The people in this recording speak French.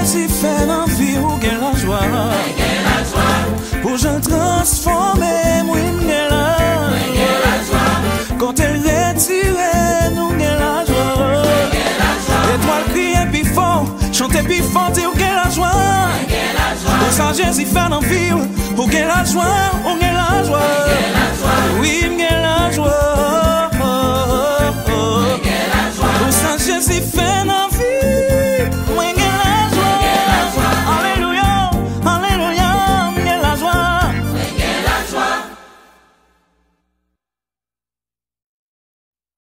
Jésus fait dans vie ou gen la joie. Pour je transformer, moi gen la joie. Quand elle retire, nous gen la joie. Étoile crier plus fort, chanter plus fort, dire ou gen la joie. Pour ça Jésus fait dans vie ou gen la joie, ou gen la joie. Oui,